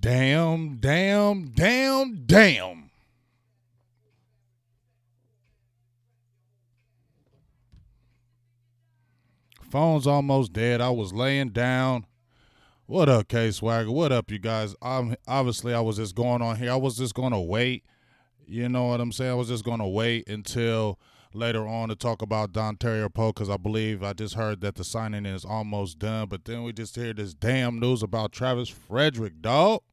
Damn. Phone's almost dead. I was laying down. What up, K Swagger? What up, you guys? Obviously I was just going on here. I was just going to wait. You know what I'm saying? I was just going to wait until later on to talk about Dontario Poe because I believe I just heard that the signing is almost done. But then we just hear this damn news about Travis Frederick, dog.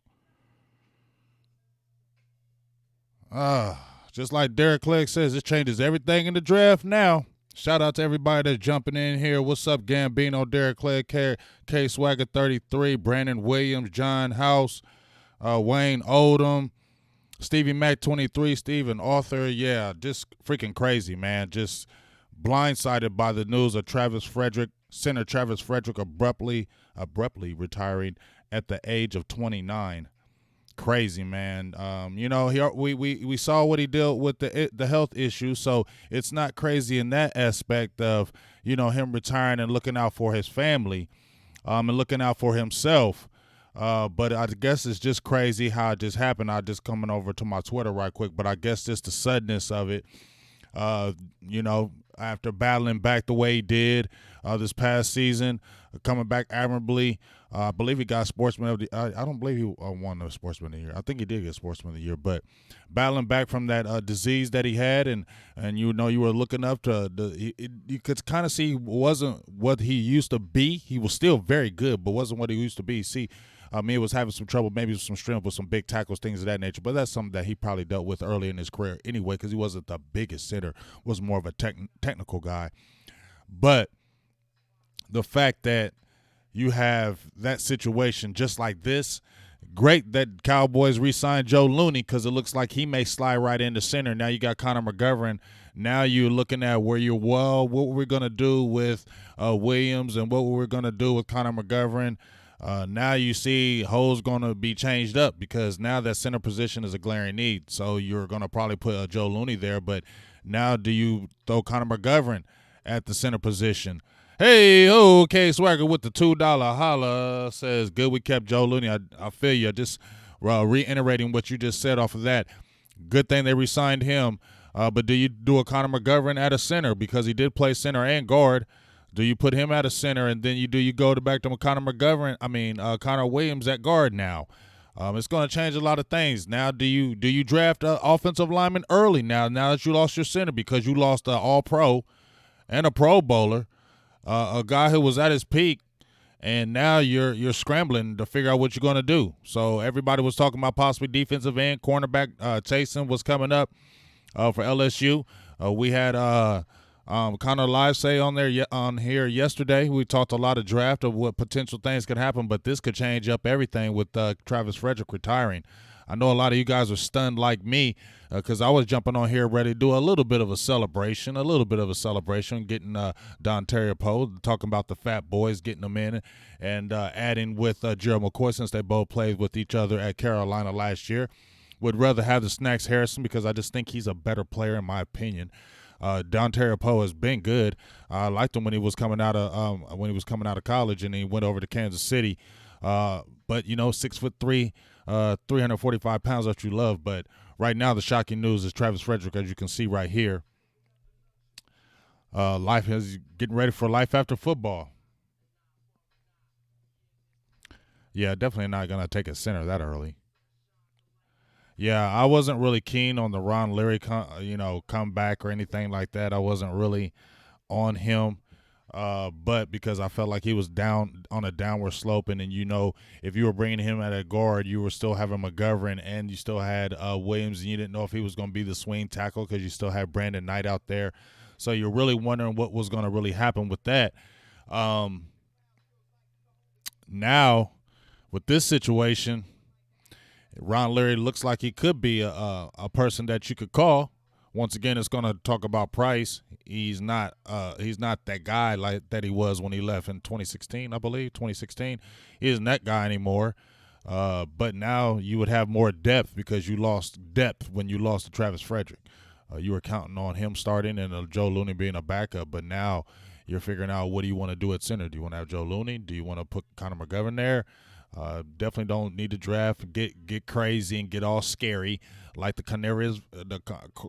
Just like Derek Clegg says, it changes everything in the draft now. Shout out to everybody that's jumping in here. What's up, Gambino, Derek Clegg, K Swagger 33, Brandon Williams, John House, Wayne Odom, Stevie Mac 23, Stephen Arthur. Yeah, just freaking crazy, man. Just blindsided by the news of center Travis Frederick abruptly retiring at the age of 29. Crazy, man. We saw what he dealt with the health issue, so it's not crazy in that aspect of him retiring and looking out for his family, and looking out for himself. But I guess it's just crazy how it just happened. I just coming over to my Twitter right quick, but I guess just the suddenness of it. After battling back the way he did this past season, coming back admirably. I believe he got Sportsman of the I don't believe he won the Sportsman of the Year. I think he did get Sportsman of the Year, but battling back from that disease that he had, and you were looking up to you could kind of see wasn't what he used to be. He was still very good, but wasn't what he used to be. See, he was having some trouble, maybe with some strength with some big tackles, things of that nature. But that's something that he probably dealt with early in his career anyway, because he wasn't the biggest center, was more of a technical guy. But the fact that you have that situation just like this, great that Cowboys re-signed Joe Looney because it looks like he may slide right into center. Now you got Connor McGovern. Now you're looking at what we're going to do with Williams and what we're going to do with Connor McGovern. Now you see Ho's going to be changed up because now that center position is a glaring need. So you're going to probably put Joe Looney there. But now do you throw Connor McGovern at the center position? Hey, okay, Swagger with the $2 holla says, good we kept Joe Looney. I feel you. Just reiterating what you just said off of that. Good thing they re-signed him. But do you do a Connor McGovern at a center because he did play center and guard? Do you put him at a center and then you go back to Connor Williams at guard now? It's going to change a lot of things. Now, do you draft an offensive lineman early now that you lost your center because you lost an All-Pro and a Pro Bowler? A guy who was at his peak, and now you're scrambling to figure out what you're going to do. So everybody was talking about possibly defensive end, cornerback Taysom was coming up for LSU. We had Connor Livesay on here yesterday. We talked a lot of draft of what potential things could happen, but this could change up everything with Travis Frederick retiring. I know a lot of you guys are stunned like me because I was jumping on here ready to do a little bit of a celebration, getting Dontario Poe, talking about the Fat Boys, getting them in, and adding with Gerald McCoy since they both played with each other at Carolina last year. Would rather have the Snacks Harrison because I just think he's a better player in my opinion. Dontario Poe has been good. I liked him when he was coming out of college and he went over to Kansas City. But 6'3", 345 pounds that you love. But right now the shocking news is Travis Frederick, as you can see right here. Life is getting ready for life after football. Yeah, definitely not gonna take a center that early. Yeah, I wasn't really keen on the Ron Leary, comeback or anything like that. I wasn't really on him, but because I felt like he was down on a downward slope, and then if you were bringing him at a guard, you were still having McGovern, and you still had Williams, and you didn't know if he was going to be the swing tackle because you still had Brandon Knight out there. So you're really wondering what was going to really happen with that. Now, with this situation, Ron Leary looks like he could be a person that you could call. Once again, it's going to talk about price. He's not that guy like that he was when he left in 2016, I believe. 2016, he isn't that guy anymore. But now you would have more depth because you lost depth when you lost to Travis Frederick. You were counting on him starting and Joe Looney being a backup, but now you're figuring out what do you want to do at center. Do you want to have Joe Looney? Do you want to put Connor McGovern there? Definitely don't need to draft, get crazy and get all scary like the canaries, the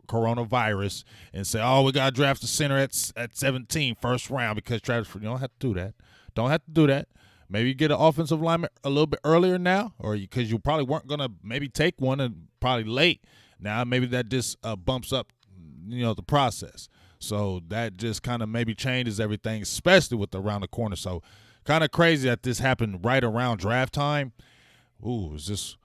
coronavirus, and say, "Oh, we got to draft the center at 17, first round," because Travis, you don't have to do that. Don't have to do that. Maybe you get an offensive lineman a little bit earlier now, or because you probably weren't gonna maybe take one and probably late. Now maybe that just bumps up, the process. So that just kind of maybe changes everything, especially with around the corner. So kind of crazy that this happened right around draft time. Ooh, is this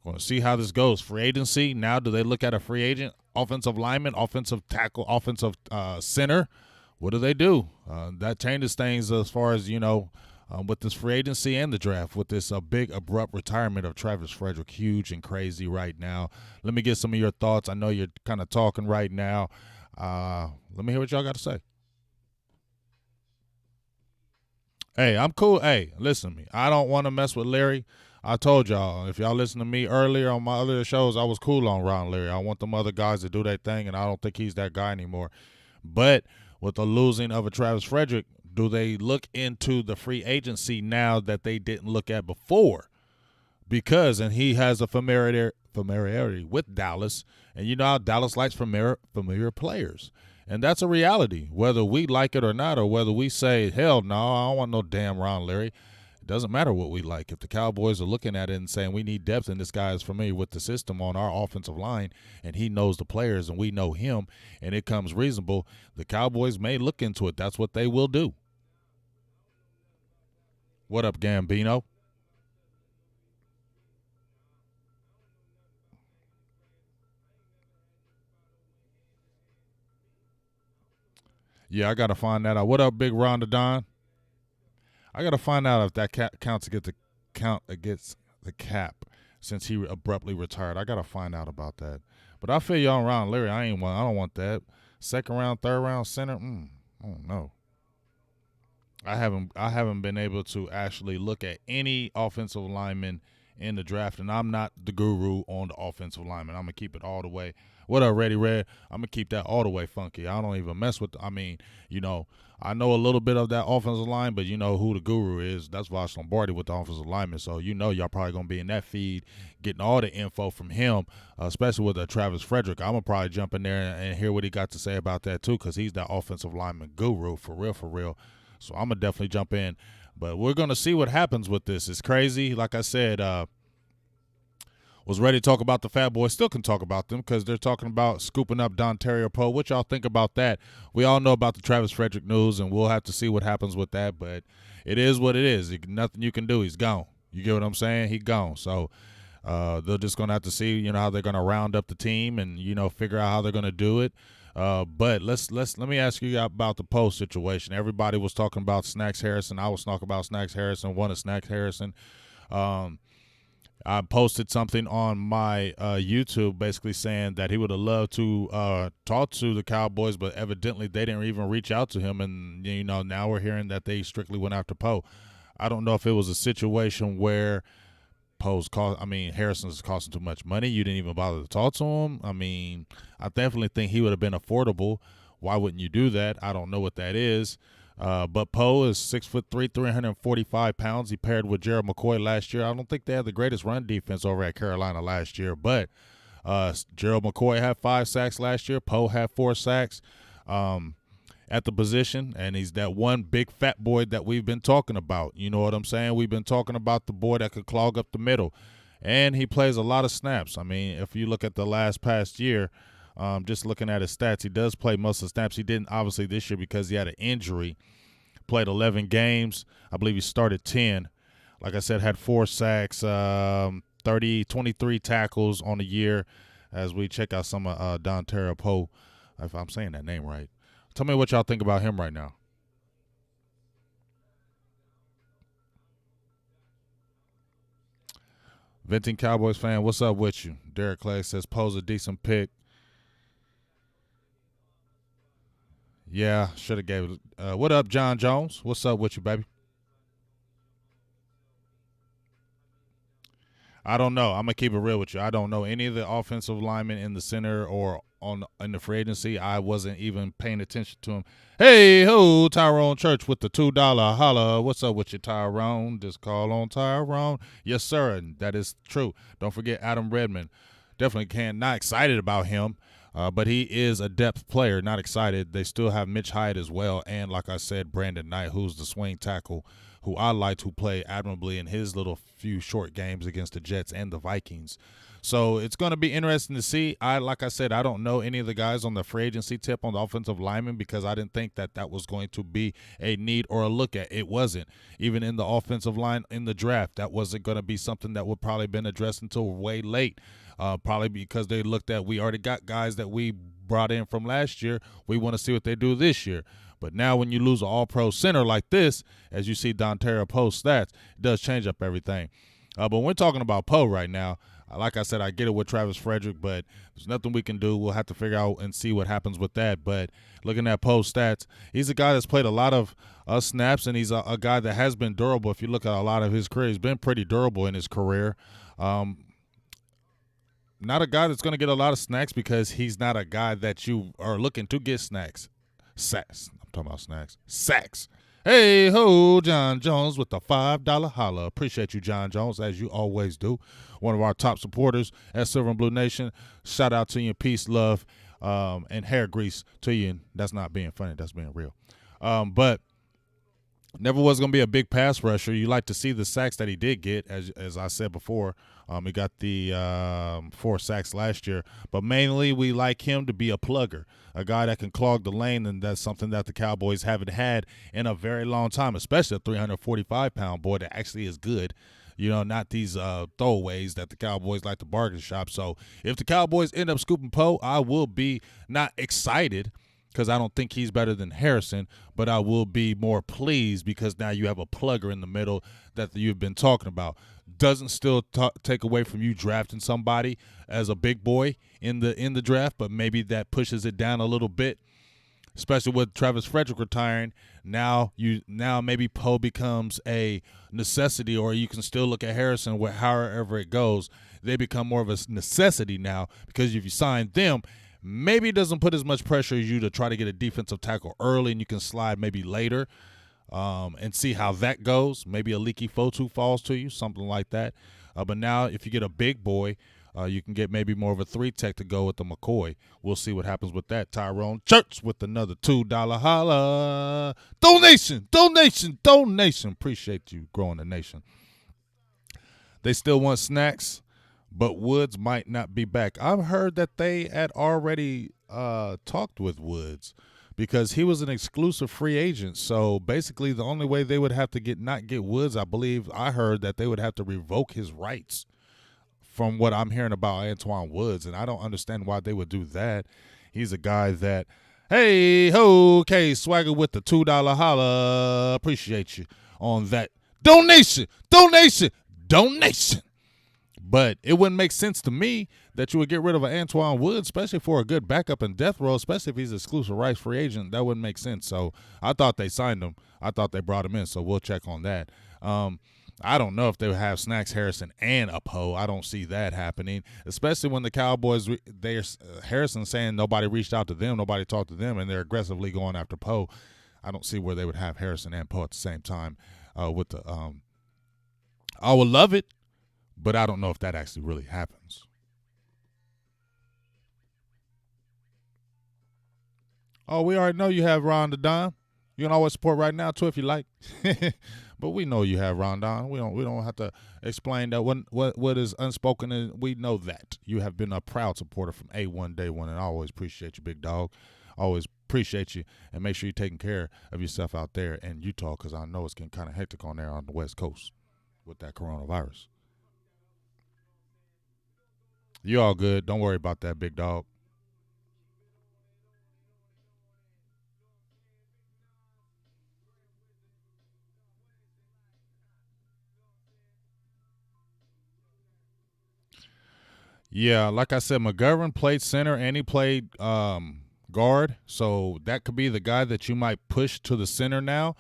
going to see how this goes? Free agency now? Do they look at a free agent, offensive lineman, offensive tackle, offensive center? What do they do? That changes things as far as with this free agency and the draft. With this big abrupt retirement of Travis Frederick, huge and crazy right now. Let me get some of your thoughts. I know you're kind of talking right now. Let me hear what y'all got to say. Hey, I'm cool. Hey, listen to me. I don't want to mess with Larry. I told y'all, if y'all listen to me earlier on my other shows, I was cool on Ron Larry. I want them other guys to do their thing, and I don't think he's that guy anymore. But with the losing of a Travis Frederick, do they look into the free agency now that they didn't look at before? Because, and he has a familiarity with Dallas, and you know how Dallas likes familiar players. And that's a reality, whether we like it or not, or whether we say, hell no, I don't want no damn Ron Leary. It doesn't matter what we like. If the Cowboys are looking at it and saying we need depth and this guy is familiar with the system on our offensive line and he knows the players and we know him and it comes reasonable, the Cowboys may look into it. That's what they will do. What up, Gambino? Yeah, I got to find that out. What up, Big Ronda Don? I got to find out if that counts against the count against the cap since he abruptly retired. I got to find out about that. But I feel you on Ron Leary. I don't want that. Second round, third round center. I don't know. I haven't been able to actually look at any offensive lineman in the draft, and I'm not the guru on the offensive lineman. I'm gonna keep it all the way. What up, Ready Red? I'm gonna keep that all the way funky. I don't even mess with. I know a little bit of that offensive line, but you know who the guru is. That's Vosh Lombardi with the offensive lineman. So y'all probably gonna be in that feed, getting all the info from him, especially with Travis Frederick. I'm gonna probably jump in there and hear what he got to say about that too, because he's that offensive lineman guru for real, for real. So I'm going to definitely jump in. But we're going to see what happens with this. It's crazy. Like I said, was ready to talk about the Fat Boys. Still can talk about them because they're talking about scooping up Dontario Poe. What y'all think about that? We all know about the Travis Frederick news, and we'll have to see what happens with that. But it is what it is. Nothing you can do. He's gone. You get what I'm saying? He gone. So they're just going to have to see, how they're going to round up the team and, figure out how they're going to do it. But let me ask you about the Poe situation. Everybody was talking about Snacks Harrison. I was talking about Snacks Harrison. One of Snacks Harrison. I posted something on my YouTube basically saying that he would have loved to talk to the Cowboys, but evidently they didn't even reach out to him. And now we're hearing that they strictly went after Poe. I don't know if it was a situation where Harrison's costing too much money. You didn't even bother to talk to him. I definitely think he would have been affordable. Why wouldn't you do that? I don't know what that is. But Poe is 6'3", 345 pounds. He paired with Gerald McCoy last year. I don't think they had the greatest run defense over at Carolina last year, but Gerald McCoy had 5 sacks last year. Poe had 4 sacks at the position, and he's that one big fat boy that we've been talking about. You know what I'm saying? We've been talking about the boy that could clog up the middle, and he plays a lot of snaps. If you look at the past year, just looking at his stats, he does play most of the snaps. He didn't, obviously, this year because he had an injury. Played 11 games. I believe he started 10. Like I said, had 4 sacks, 23 tackles on the year. As we check out some of Dontario Poe, if I'm saying that name right. Tell me what y'all think about him right now. Venting Cowboys fan, what's up with you? Derek Clay says Poe's a decent pick. Yeah, should have gave it. What up, John Jones? What's up with you, baby? I don't know. I'm going to keep it real with you. I don't know any of the offensive linemen in the center or in the free agency. I wasn't even paying attention to him. Hey ho, Tyrone Church with the $2 holla. What's up with you, Tyrone? Just call on Tyrone. Yes, sir, and that is true. Don't forget Adam Redmond. Definitely not excited about him. But he is a depth player, not excited. They still have Mitch Hyde as well. And like I said, Brandon Knight, who's the swing tackle, who I liked, who played admirably in his little few short games against the Jets and the Vikings. So it's going to be interesting to see. Like I said, I don't know any of the guys on the free agency tip on the offensive lineman because I didn't think that was going to be a need or a look at. It wasn't. Even in the offensive line in the draft, that wasn't going to be something that would probably been addressed until way late. Probably because they looked at, we already got guys that we brought in from last year. We want to see what they do this year. But now when you lose an all-pro center like this, as you see Dontero post stats, it does change up everything. But we're talking about Poe right now. Like I said, I get it with Travis Frederick, but there's nothing we can do. We'll have to figure out and see what happens with that. But looking at Poe's stats, he's a guy that's played a lot of snaps, and he's a guy that has been durable. If you look at a lot of his career, he's been pretty durable in his career. Not a guy that's going to get a lot of snacks because he's not a guy that you are looking to get snacks. Sacks. I'm talking about snacks. Sacks. Hey, ho, John Jones with the $5 holla. Appreciate you, John Jones, as you always do. One of our top supporters at Silver and Blue Nation. Shout out to you. Peace, love, and hair grease to you. And that's not being funny. That's being real. But never was going to be a big pass rusher. You like to see the sacks that he did get, as I said before. He got the 4 sacks last year. But mainly we like him to be a plugger, a guy that can clog the lane, and that's something that the Cowboys haven't had in a very long time, especially a 345-pound boy that actually is good. You know, not these throwaways that the Cowboys like to bargain shop. So if the Cowboys end up scooping Poe, I will be not excited because I don't think he's better than Harrison, but I will be more pleased because now you have a plugger in the middle that you've been talking about. Doesn't still take away from you drafting somebody as a big boy in the draft, but maybe that pushes it down a little bit, especially with Travis Frederick retiring. Now maybe Poe becomes a necessity, or you can still look at Harrison where however it goes, they become more of a necessity now because if you sign them, maybe it doesn't put as much pressure as you to try to get a defensive tackle early, and you can slide maybe later and see how that goes. Maybe a leaky Fotu falls to you, something like that. But now if you get a big boy, you can get maybe more of a 3-tech to go with the McCoy. We'll see what happens with that. Tyrone Church with another $2 holla. Donation. Appreciate you growing the nation. They still want snacks, but Woods might not be back. I've heard that they had already talked with Woods because he was an exclusive free agent. So basically the only way they would have to not get Woods, I heard that they would have to revoke his rights from what I'm hearing about Antoine Woods, and I don't understand why they would do that. He's a guy that, hey, ho, okay, Swagger with the $2 holla. Appreciate you on that. Donation. But it wouldn't make sense to me that you would get rid of an Antoine Woods, especially for a good backup in death row, especially if he's an exclusive rights free agent. That wouldn't make sense. So I thought they signed him. I thought they brought him in, so we'll check on that. I don't know if they would have Snacks Harrison and a Poe. I don't see that happening, especially when the Cowboys, Harrison saying nobody reached out to them, nobody talked to them, and they're aggressively going after Poe. I don't see where they would have Harrison and Poe at the same time with the I would love it, but I don't know if that actually really happens. Oh, we already know you have Ron the Don. You can always support right now too if you like. But we know you have Ron Don. We don't have to explain that what is unspoken. And we know that you have been a proud supporter from A1 day one, and I always appreciate you, big dog. Always appreciate you, and make sure you're taking care of yourself out there in Utah because I know it's getting kind of hectic on there on the West Coast with that coronavirus. You all good. Don't worry about that, big dog. Yeah, like I said, McGovern played center and he played guard, so that could be the guy that you might push to the center now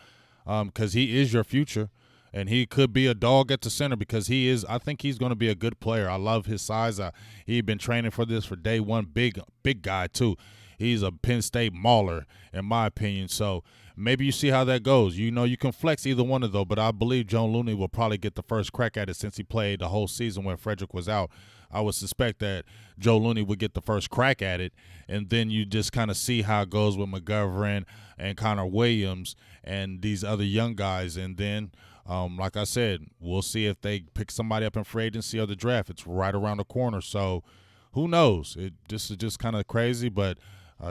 because he is your future. And he could be a dog at the center because he is. I think he's going to be a good player. I love his size. He's been training for this for day one. Big guy too. He's a Penn State mauler, in my opinion. So maybe you see how that goes. You know, you can flex either one of those, but I believe Joe Looney will probably get the first crack at it since he played the whole season when Frederick was out. I would suspect that Joe Looney would get the first crack at it, and then you just kind of see how it goes with McGovern and Connor Williams and these other young guys, and then like I said, we'll see if they pick somebody up in free agency or the draft. It's right around the corner, so who knows? This is just kind of crazy, but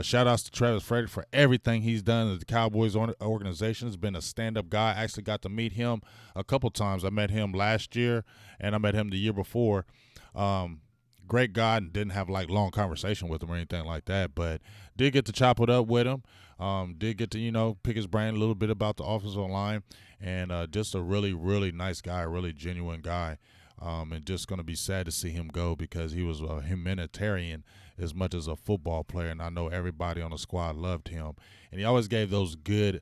shout outs to Travis Frederick for everything he's done at the Cowboys organization. Has been a stand-up guy. I actually got to meet him a couple times. I met him last year, and I met him the year before. Great guy, and didn't have like long conversation with him or anything like that, but did get to chop it up with him. Did get to pick his brain a little bit about the offensive line, and just a really really nice guy, really genuine guy. And just going to be sad to see him go because he was a humanitarian as much as a football player, and I know everybody on the squad loved him. And he always gave those good,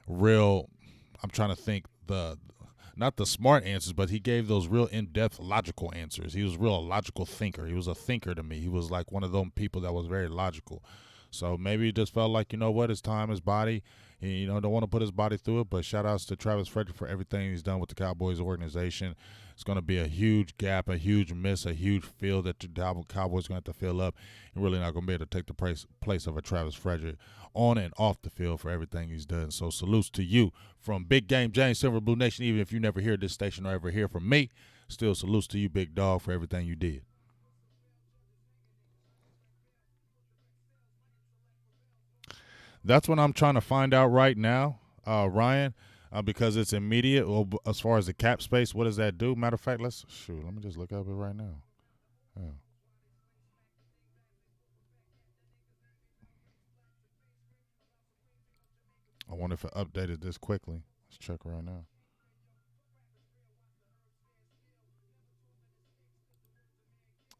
real. I'm trying to think the not the smart answers, but he gave those real in-depth logical answers. He was a real logical thinker. He was a thinker to me. He was like one of those people that was very logical. So maybe he just felt like, you know what, his time, his body, don't want to put his body through it. But shout outs to Travis Frederick for everything he's done with the Cowboys organization. It's going to be a huge gap, a huge miss, a huge field that the Cowboys are going to have to fill up. You're really not going to be able to take the place of a Travis Frederick on and off the field for everything he's done. So salutes to you from Big Game James, Silver Blue Nation. Even if you never hear this station or ever hear from me, still salutes to you, Big Dog, for everything you did. That's what I'm trying to find out right now, Ryan, because it's immediate. Well, as far as the cap space, what does that do? Matter of fact, let me just look up it right now. Yeah. I wonder if it updated this quickly. Let's check right now.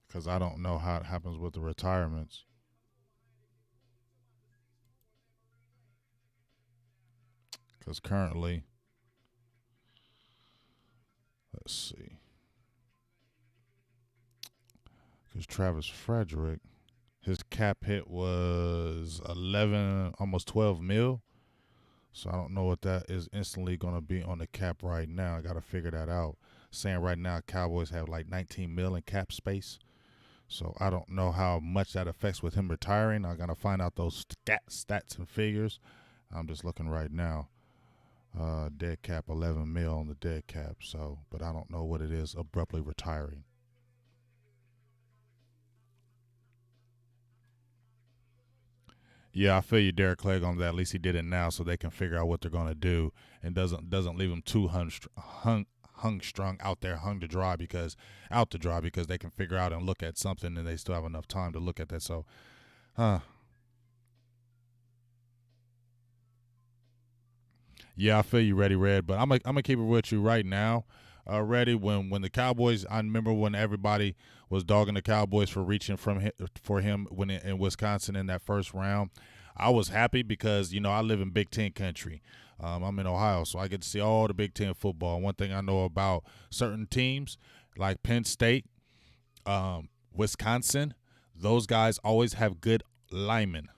Because I don't know how it happens with the retirements. Because currently, let's see. Because Travis Frederick, his cap hit was 11, almost 12 mil. So I don't know what that is instantly going to be on the cap right now. I got to figure that out. Saying right now, Cowboys have like 19 mil in cap space. So I don't know how much that affects with him retiring. I got to find out those stats and figures. I'm just looking right now. Dead cap 11 mil on the dead cap. So, but I don't know what it is abruptly retiring. Yeah, I feel you, Derek Clegg, on that. At least he did it now, so they can figure out what they're going to do, and doesn't leave them too hung strung out there, out to dry because they can figure out and look at something, and they still have enough time to look at that. So, huh? Yeah, I feel you, Ready Red, but I'm gonna keep it with you right now. Ready when the Cowboys, I remember when everybody was dogging the Cowboys for reaching for him when in Wisconsin in that first round. I was happy because I live in Big Ten country. I'm in Ohio, so I get to see all the Big Ten football. And one thing I know about certain teams like Penn State, Wisconsin, those guys always have good linemen.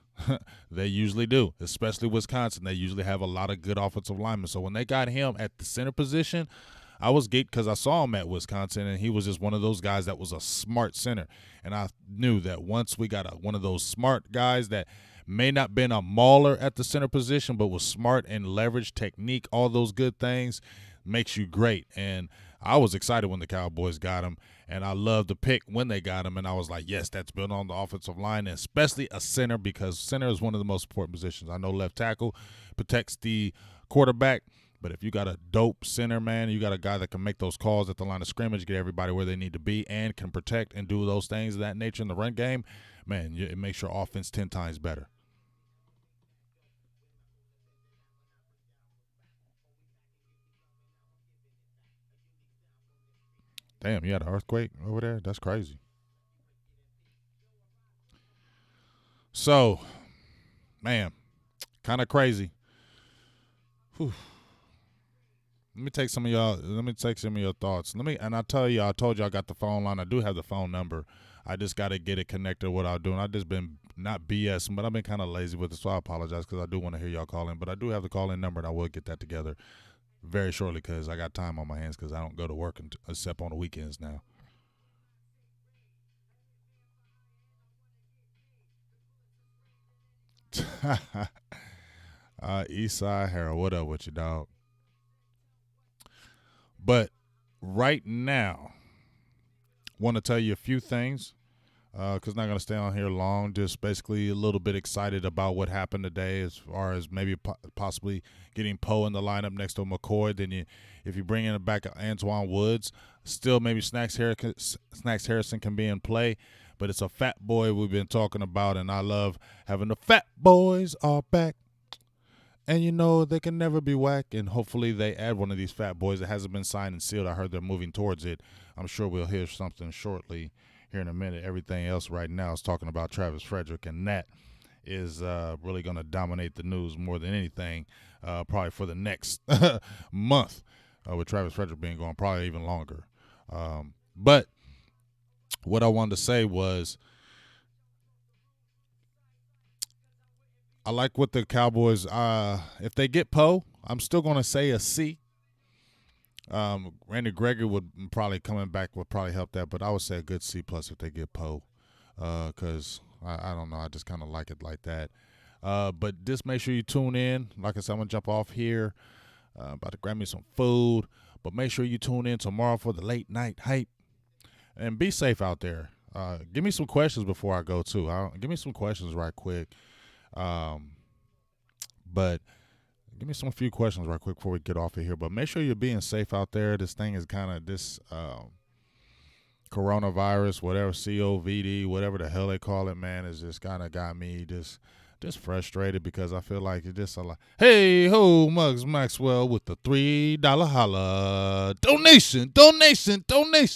They usually do, especially Wisconsin. They usually have a lot of good offensive linemen. So when they got him at the center position, I was geeked because I saw him at Wisconsin, and he was just one of those guys that was a smart center. And I knew that once we got one of those smart guys that may not been a mauler at the center position, but was smart and leverage technique, all those good things, makes you great. And I was excited when the Cowboys got him, and I loved the pick when they got him. And I was like, yes, that's built on the offensive line, and especially a center because center is one of the most important positions. I know left tackle protects the quarterback, but if you got a dope center, man, you got a guy that can make those calls at the line of scrimmage, get everybody where they need to be, and can protect and do those things of that nature in the run game, man, it makes your offense 10 times better. Damn, you had an earthquake over there? That's crazy. So, man, kind of crazy. Whew. let me take some of y'all. Let me take some of your thoughts. And I tell you, I told you I got the phone line. I do have the phone number. I just got to get it connected. What I'm doing, I just been not BSing, but I've been kind of lazy with it, so I apologize because I do want to hear y'all calling. But I do have the call in number, and I will get that together very shortly because I got time on my hands because I don't go to work except on the weekends now. Eastside Harold, what up with you, dog? But right now, want to tell you a few things because not going to stay on here long. Just basically a little bit excited about what happened today, as far as maybe possibly getting Poe in the lineup next to McCoy. Then if you bring in the back of Antoine Woods, still maybe Snacks Harrison can be in play. But it's a fat boy we've been talking about, and I love having the fat boys all back. And you know they can never be whack, and hopefully they add one of these fat boys that hasn't been signed and sealed. I heard they're moving towards it. I'm sure we'll hear something shortly here in a minute. Everything else right now is talking about Travis Frederick, and that is really going to dominate the news more than anything, probably for the next month, with Travis Frederick being gone, probably even longer. But what I wanted to say was I like what the Cowboys. If they get Poe, I'm still going to say a C. Randy Gregory would probably coming back would probably help that, but I would say a good C plus if they get Poe, because I don't know, I just kind of like it like that. But just make sure you tune in. Like I said, I'm gonna jump off here. About to grab me some food, but make sure you tune in tomorrow for the late night hype. And be safe out there. Give me some questions before I go too. Give me some questions right quick. But give me some few questions right quick before we get off of here. But make sure you're being safe out there. This thing is kind of this coronavirus, whatever COVID, whatever the hell they call it, man, is just kind of got me just frustrated because I feel like it's just a lot. Hey ho, Muggs Maxwell with the $3 holla donation.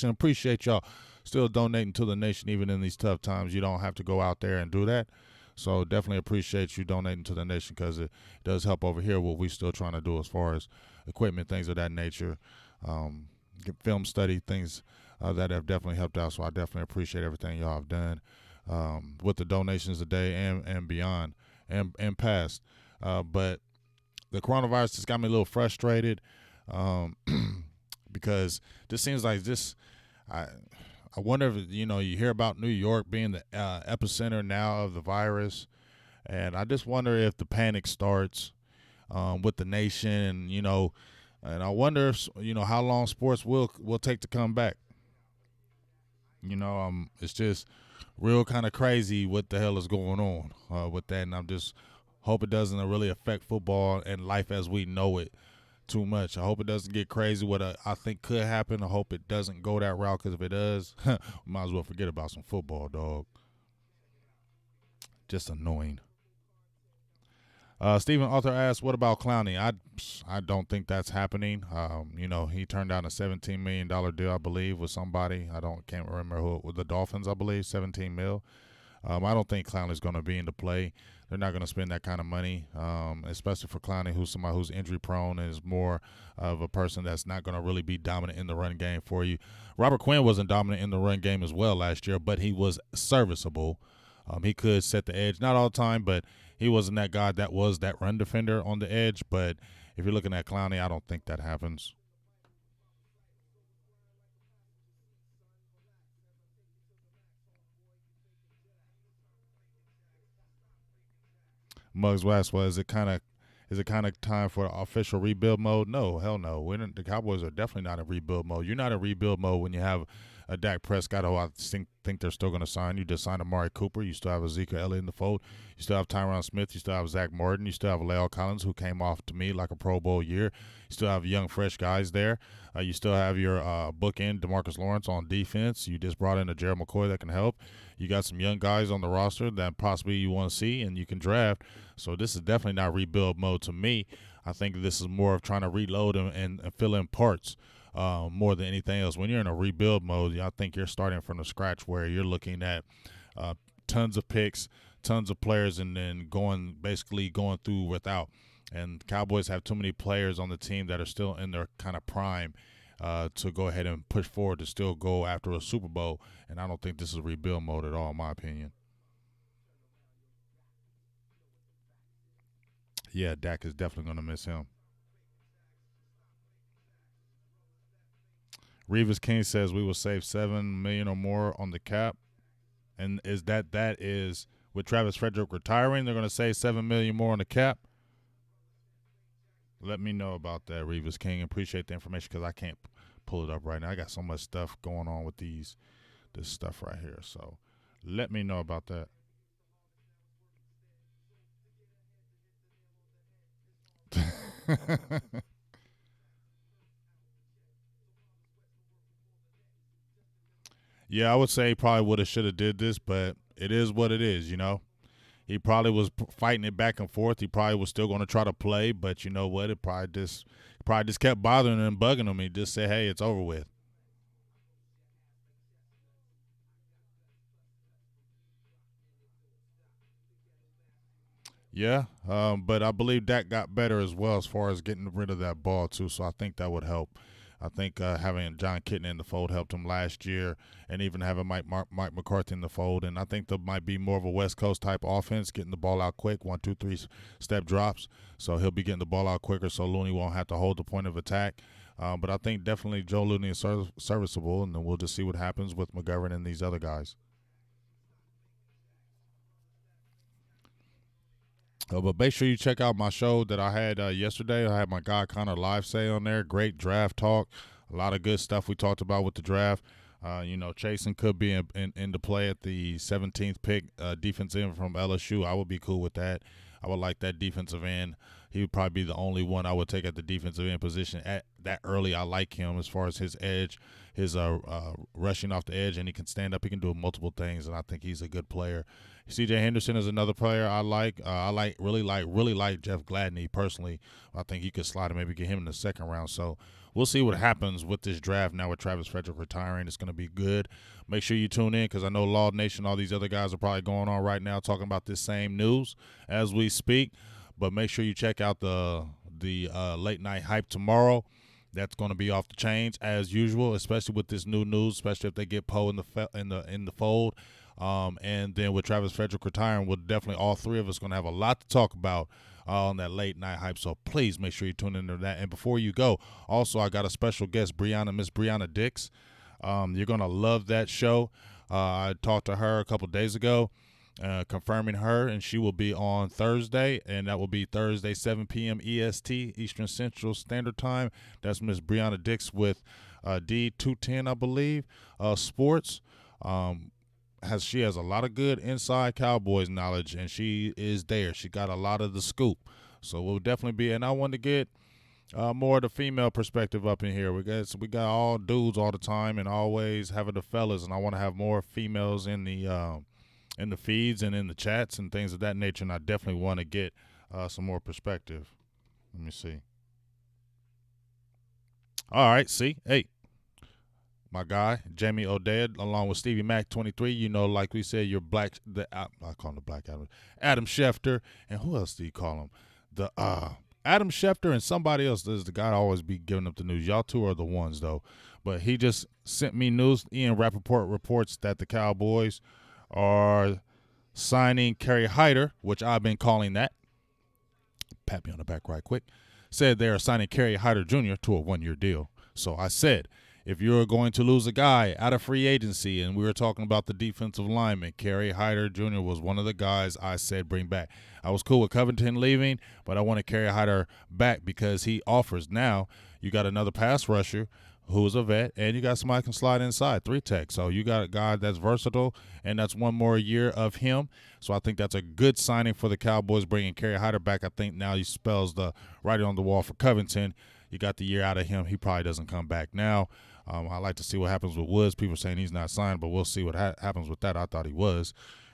Appreciate y'all still donating to the nation even in these tough times. You don't have to go out there and do that. So definitely appreciate you donating to the nation because it does help over here what we still trying to do as far as equipment, things of that nature, film study, things that have definitely helped out. So I definitely appreciate everything y'all have done with the donations today and beyond and past. But the coronavirus just got me a little frustrated because this seems like this – I wonder if, you hear about New York being the epicenter now of the virus, and I just wonder if the panic starts with the nation, and I wonder if, how long sports will take to come back. It's just real kind of crazy what the hell is going on with that, and I'm just hope it doesn't really affect football and life as we know it too much. I hope it doesn't get crazy. What I think could happen, I hope it doesn't go that route because if it does, we might as well forget about some football, dog. Just annoying. Stephen Arthur asks, "What about Clowney?" I don't think that's happening. He turned down a $17 million deal, I believe, with somebody. Can't remember who, with the Dolphins, I believe, 17 mil. I don't think Clowney's going to be into play. They're not going to spend that kind of money, especially for Clowney, who's somebody who's injury prone and is more of a person that's not going to really be dominant in the run game for you. Robert Quinn wasn't dominant in the run game as well last year, but he was serviceable. He could set the edge, not all the time, but he wasn't that guy that was that run defender on the edge. But if you're looking at Clowney, I don't think that happens. Muggs West was it kind of is it kind of time for official rebuild mode? No, hell no. The Cowboys are definitely not in rebuild mode. You're not in rebuild mode when you have a Dak Prescott, who I think they're still going to sign. You just signed Amari Cooper. You still have Ezekiel Elliott in the fold. You still have Tyron Smith. You still have Zach Martin. You still have La'el Collins, who came off to me like a Pro Bowl year. You still have young, fresh guys there. You still have your bookend, DeMarcus Lawrence, on defense. You just brought in a Gerald McCoy that can help. You got some young guys on the roster that possibly you want to see and you can draft. So this is definitely not rebuild mode to me. I think this is more of trying to reload and fill in parts more than anything else. When you're in a rebuild mode, I think you're starting from the scratch where you're looking at tons of picks, tons of players, and then going through without. And Cowboys have too many players on the team that are still in their kind of prime to go ahead and push forward to still go after a Super Bowl. And I don't think this is rebuild mode at all, in my opinion. Yeah, Dak is definitely going to miss him. Revis King says we will save 7 million or more on the cap, and that is with Travis Frederick retiring, they're going to save 7 million more on the cap. Let me know about that, Revis King. Appreciate the information because I can't pull it up right now. I got so much stuff going on with this stuff right here. So let me know about that. Yeah, I would say he probably would have should have did this, but it is what it is, you know. He probably was fighting it back and forth. He probably was still going to try to play, but you know what? It probably just kept bothering him and bugging him. He just said, "Hey, it's over with." Yeah, but I believe Dak got better as well as far as getting rid of that ball too. So I think that would help. I think having John Kitna in the fold helped him last year, and even having Mike McCarthy in the fold. And I think there might be more of a West Coast type offense, getting the ball out quick, 1, 2, 3 step drops. So he'll be getting the ball out quicker, so Looney won't have to hold the point of attack. But I think definitely Joe Looney is serviceable, and then we'll just see what happens with McGovern and these other guys. But make sure you check out my show that I had yesterday. I had my guy Connor live say on there. Great draft talk. A lot of good stuff we talked about with the draft. Chasen could be into play at the 17th pick, defensive end from LSU. I would be cool with that. I would like that defensive end. He would probably be the only one I would take at the defensive end position at that early. I like him as far as his edge, his rushing off the edge, and he can stand up. He can do multiple things, and I think he's a good player. C.J. Henderson is another player I like. I really like Jeff Gladney personally. I think you could slide him, maybe get him in the second round. So we'll see what happens with this draft now with Travis Frederick retiring. It's going to be good. Make sure you tune in because I know Law Nation, all these other guys are probably going on right now talking about this same news as we speak. But make sure you check out the late night hype tomorrow. That's going to be off the chains as usual, especially with this new news, especially if they get Poe in the fold. And then with Travis Frederick retiring, we're definitely all three of us going to have a lot to talk about on that late night hype. So please make sure you tune into that. And before you go, also I got a special guest, Miss Brianna Dix. You're going to love that show. I talked to her a couple days ago, confirming her, and she will be on Thursday, and that will be Thursday, 7 p.m. EST, Eastern Central Standard Time. That's Miss Brianna Dix with D210, I believe, Sports. She has a lot of good inside Cowboys knowledge, and she is there. She got a lot of the scoop. So we'll definitely be, and I want to get more of the female perspective up in here. We got all dudes all the time, and always having the fellas, and I want to have more females in the feeds and in the chats and things of that nature. And I definitely want to get some more perspective. Let me see. All right, see, hey, my guy Jamie O'Dea, along with Stevie Mac 23. Like we said, you're black. I call him the Black Adam. Adam Schefter, and who else do you call him? The Adam Schefter and somebody else is the guy I always be giving up the news. Y'all two are the ones though. But he just sent me news. Ian Rappaport reports that the Cowboys are signing Kerry Hyder, which I've been calling that. Pat me on the back right quick. Said they are signing Kerry Hyder Jr. to a 1-year deal. So I said, if you're going to lose a guy out of free agency, and we were talking about the defensive lineman, Kerry Hyder Jr. was one of the guys I said bring back. I was cool with Covington leaving, but I wanted Kerry Hyder back because he offers. Now you got another pass rusher who is a vet, and you got somebody who can slide inside, 3-tech. So you got a guy that's versatile, and that's one more year of him. So I think that's a good signing for the Cowboys, bringing Kerry Hyder back. I think now he spells the writing on the wall for Covington. You got the year out of him. He probably doesn't come back now. I like to see what happens with Woods. People are saying he's not signed, but we'll see what happens with that. I thought he was.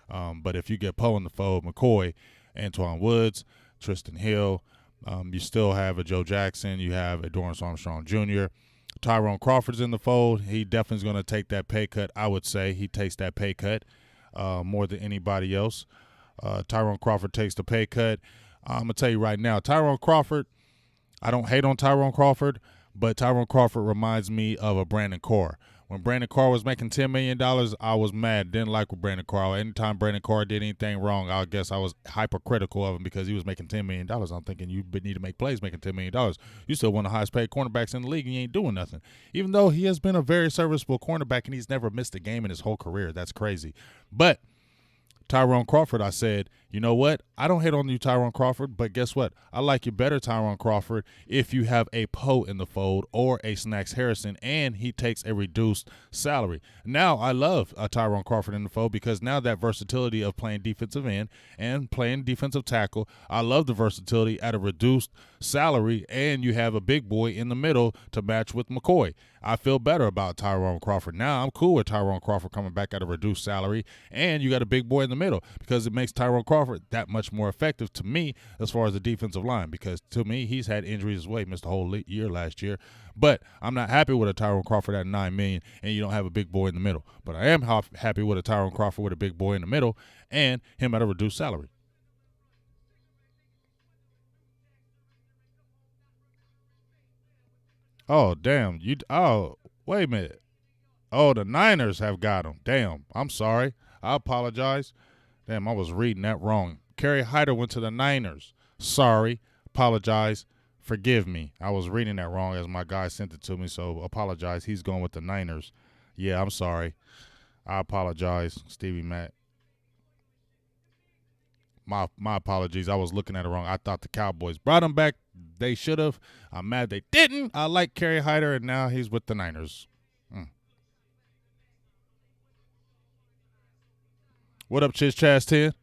But if you get Poe in the fold, McCoy, Antoine Woods, Tristan Hill, you still have a Joe Jackson. You have a Dorrance Armstrong Jr., Tyrone Crawford's in the fold. He definitely is going to take that pay cut. I would say he takes that pay cut more than anybody else. Tyrone Crawford takes the pay cut. I'm going to tell you right now, Tyrone Crawford, I don't hate on Tyrone Crawford, but Tyrone Crawford reminds me of a Brandon Carr. When Brandon Carr was making $10 million, I was mad. Didn't like with Brandon Carr. Anytime Brandon Carr did anything wrong, I guess I was hypercritical of him because he was making $10 million. I'm thinking you need to make plays making $10 million. You still one of the highest paid cornerbacks in the league and you ain't doing nothing. Even though he has been a very serviceable cornerback and he's never missed a game in his whole career. That's crazy. But Tyrone Crawford, I said, you know what? I don't hate on you, Tyrone Crawford, but guess what? I like you better, Tyrone Crawford, if you have a Poe in the fold or a Snacks Harrison, and he takes a reduced salary. Now, I love Tyrone Crawford in the fold because now that versatility of playing defensive end and playing defensive tackle, I love the versatility at a reduced salary, and you have a big boy in the middle to match with McCoy. I feel better about Tyrone Crawford. Now I'm cool with Tyrone Crawford coming back at a reduced salary, and you got a big boy in the middle because it makes Tyrone Crawford that much more effective to me as far as the defensive line because to me he's had injuries as well. He missed the whole year last year. But I'm not happy with a Tyrone Crawford at $9 million and you don't have a big boy in the middle. But I am happy with a Tyrone Crawford with a big boy in the middle and him at a reduced salary. Oh, damn. Wait a minute. Oh, the Niners have got him. Damn. I'm sorry. I apologize. Damn, I was reading that wrong. Kerry Hyder went to the Niners. Sorry. Apologize. Forgive me. I was reading that wrong as my guy sent it to me, so apologize. He's going with the Niners. Yeah, I'm sorry. I apologize, Stevie Matt. My apologies. I was looking at it wrong. I thought the Cowboys brought him back. They should have. I'm mad they didn't. I like Kerry Hyder, and now he's with the Niners. What up, Chiz Chaz 10?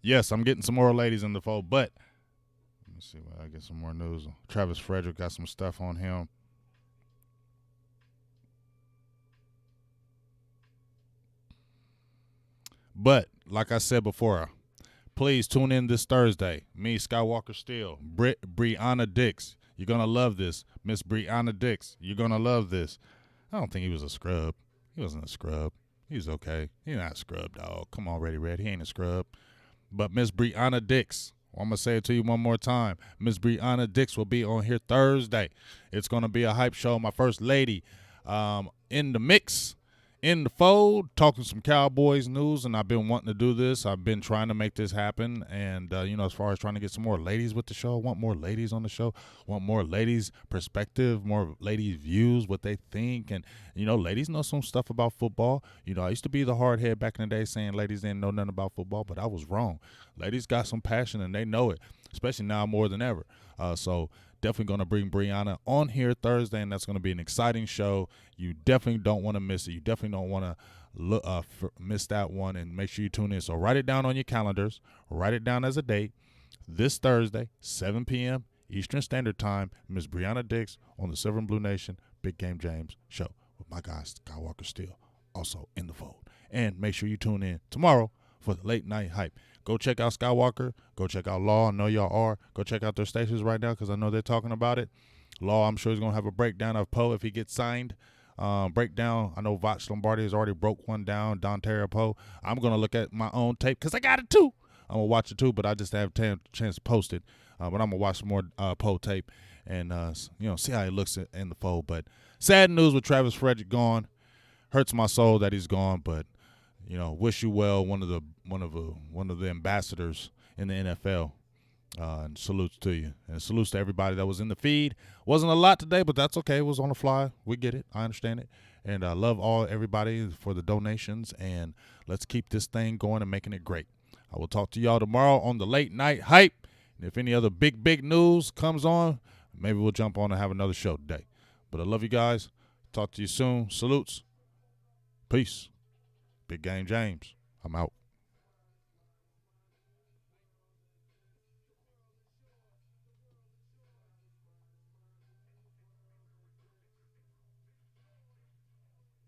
Yes, I'm getting some more ladies in the fold, but let me see when I get some more news. Travis Frederick got some stuff on him. But like I said before, please tune in this Thursday. Me, Skywalker Steele, Brianna Dix. You're gonna love this, Miss Brianna Dix. You're gonna love this. I don't think he was a scrub. He wasn't a scrub. He was okay. He's not a scrub, dog. Come on, Ready Red. He ain't a scrub. But Miss Brianna Dix, I'm going to say it to you one more time. Miss Brianna Dix will be on here Thursday. It's going to be a hype show. My first lady in the mix, in the fold, talking some Cowboys news, and I've been wanting to do this. I've been trying to make this happen, and, as far as trying to get some more ladies with the show, I want more ladies on the show, want more ladies' perspective, more ladies' views, what they think, and, ladies know some stuff about football. I used to be the hard head back in the day saying ladies didn't know nothing about football, but I was wrong. Ladies got some passion, and they know it, especially now more than ever. So definitely going to bring Brianna on here Thursday, and that's going to be an exciting show. You definitely don't want to miss it. You definitely don't want to miss that one, and make sure you tune in. So write it down on your calendars. Write it down as a date. This Thursday, 7 p.m. Eastern Standard Time, Miss Brianna Dix on the Silver and Blue Nation Big Game James show with my guy Skywalker Steele, also in the fold. And make sure you tune in tomorrow for the late night hype. Go check out Skywalker. Go check out Law. I know y'all are. Go check out their stations right now because I know they're talking about it. Law, I'm sure he's going to have a breakdown of Poe if he gets signed. Breakdown. I know Voch Lombardi has already broke one down. Dontario Poe. I'm going to look at my own tape because I got it too. I'm going to watch it too, but I just have a chance to post it. But I'm going to watch some more Poe tape and, see how he looks in the fold. But sad news with Travis Frederick gone. Hurts my soul that he's gone, but wish you well, one of the ambassadors in the NFL. And salutes to you. And salutes to everybody that was in the feed. Wasn't a lot today, but that's okay. It was on the fly. We get it. I understand it. And I love everybody for the donations. And let's keep this thing going and making it great. I will talk to y'all tomorrow on the late night hype. And if any other big news comes on, maybe we'll jump on and have another show today. But I love you guys. Talk to you soon. Salutes. Peace. Big Game James. I'm out.